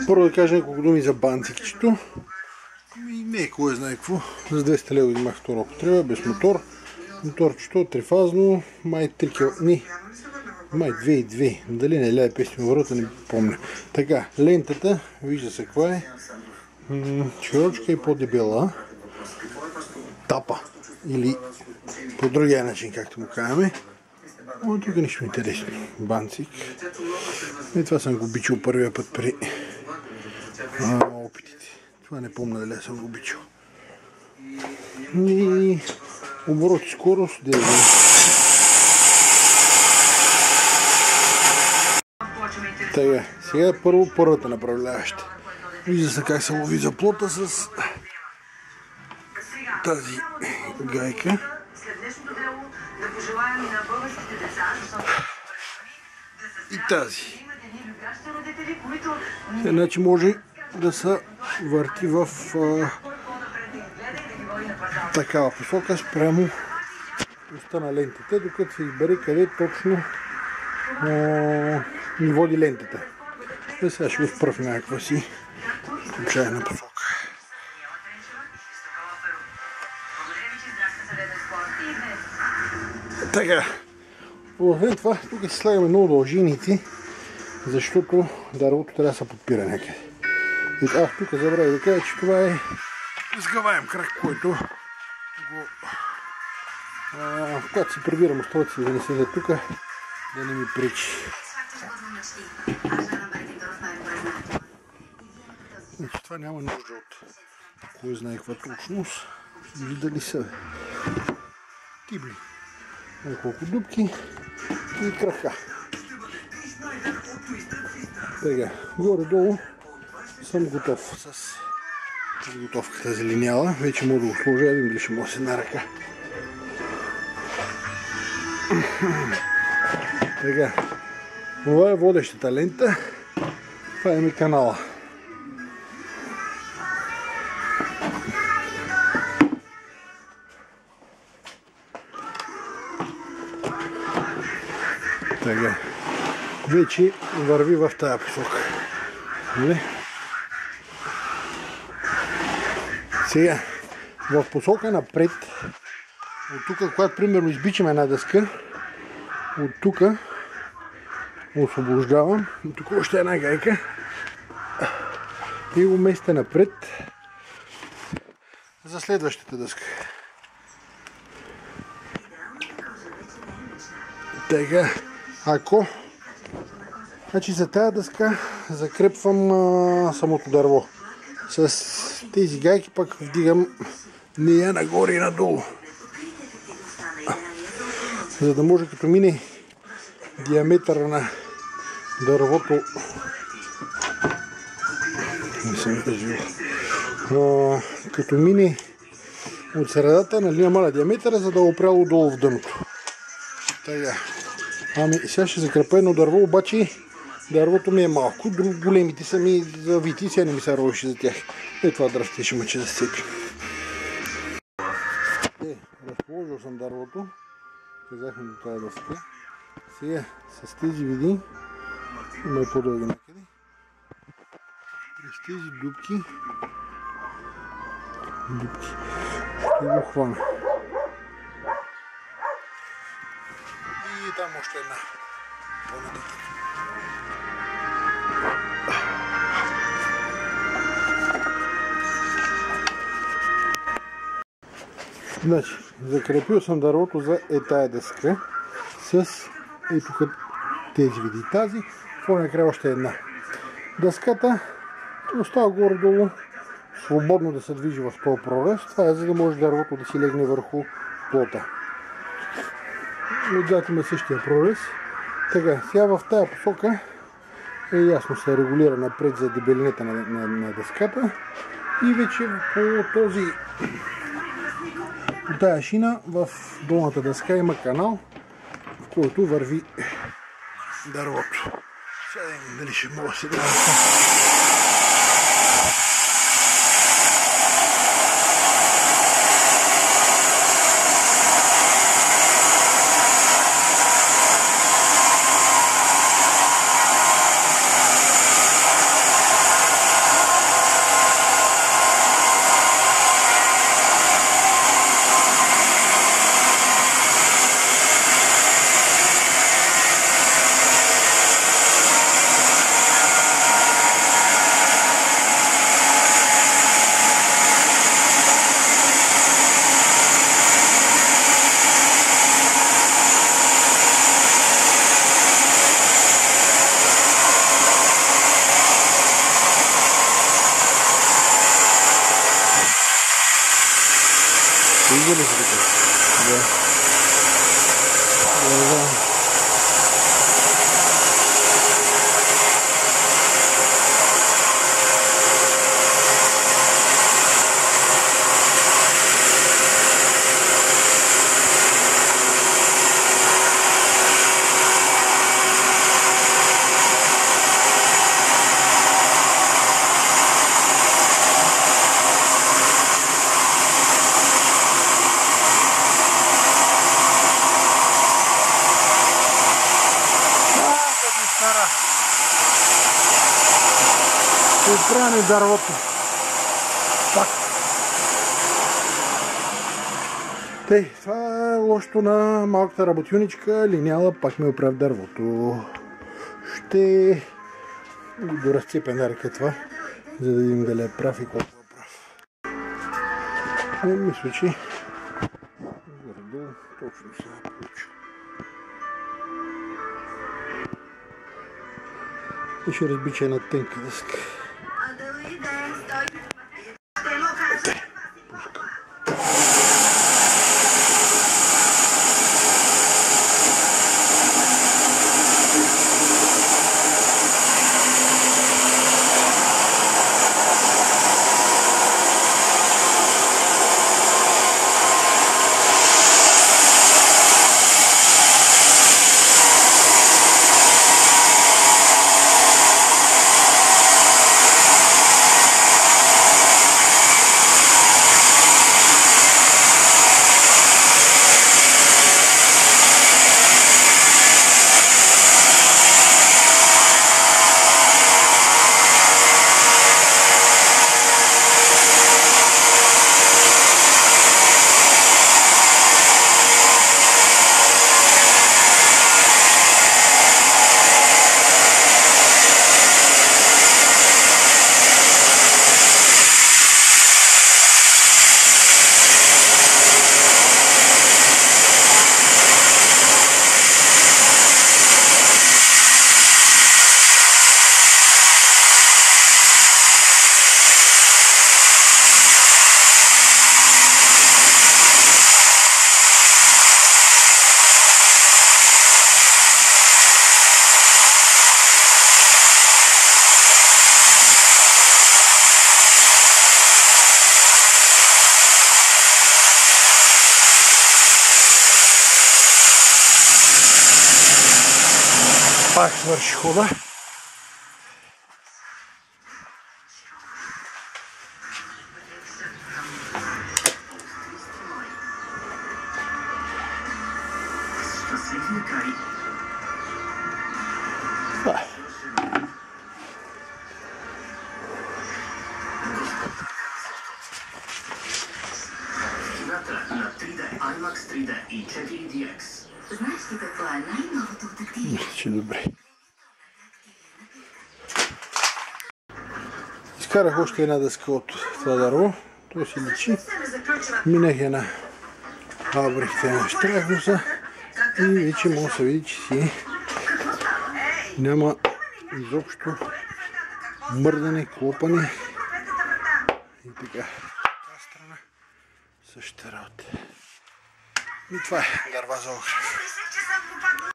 Първо да кажа няколко думи за банцикчето. Не е кой знае какво. За 200 лева имах втора употреба, без мотор. Моторчето е трифазно, май 3 кг. Не, май 2,2. Дали не ляе песни ворота, не помня. Така, лентата, вижда се каква е. Широчка и по-дебела. Тапа. Или по другия начин, както му казваме. Но тук е нищо интересно. Банцик. И това съм го обичал първия път при опитите. Това не помня дали съм го обичал. И оборот и скорост 9. Така, сега първо първата направляваща. Вижда се как се лови за плота с тази гайка. И тази. Значи може да се върти в такава посока спрямо оста на лентата, докато се избере къде точно ни води лентата. И сега ще го спръв някаква си случайна посока. Така, освен това, тук си слагаме много дължиници, защото дървото трябва да се подпира някъде. И тук забравя да кажа, че това е сгъваем крак, който когато си прибирам устройци да не седя тук, да не ми пречи. Значи това няма нужда от кой знае каква точност. Виждали са тибли. Няколко дупки и крака. Сега, горе-долу съм готов с подготовката за линяла. Вече мога да го сложа, видим дали ще мога с една ръка. Така, това е водещата лента. Това е канала. Така, вече върви в тая посока. Сега, в посока напред, от тук, когато примерно избичаме една дъска, от тук освобождавам, и тук още една гайка и го местя напред за следващата дъска. Така, значи за тази дъска закрепвам самото дърво. С тези гайки пък вдигам нея нагоре и надолу. За да може като мине диаметъра на дървото, като мине от средата, нали намаля диаметъра, за да го опряло долу в дъното. Така. Сега ще закрепя едно дърво, обаче дървото ми е малко, големите са ми завити, сега не ми се ровеше за тях. Това дръвте ще мъче да се цепи. Разположил съм дървото, казахме до тази дъска. Сега с тези види, има и по-дълги някъде, през тези дупки ще го хвана. И там още една по-нататък. Значи, закрепил съм дървото за тая дъска с тук тези види. Тази, по-накрая още една. Дъската остава горе-долу свободно да се движи в този прорез. Това е за да може дървото да си легне върху плота. Отзад има същия прорез. Така, сега в тази посока е ясно се регулира напред за дебелината на дъската и вече по тая шина в долната дъска има канал, в който върви дървото. Сега дали ще мога да се дадам. виждали се така? Да. Да. Отбране дървото. Пак. Тъй, това е лошото на малката работюничка. Линяла пак ми оправи дървото. Ще го доразци пенарика това, за да видим дали е прав и колко е прав. Мисля, че горе-долу точно се е получил. И ще разбича една тънка дъска. Пак свърши хода. На 3D, IMAX 3D и 4DX. Знаеш ли какво е най-новото от активите? Мисля, че добре. Изкарах още една дъска от това дърво. То си личи. Минах една абрихте на штрахнуса и вече може да се види, че си няма изобщо мърдане, клопане и така. Тази страна същата работа. И това е дърва за огрев.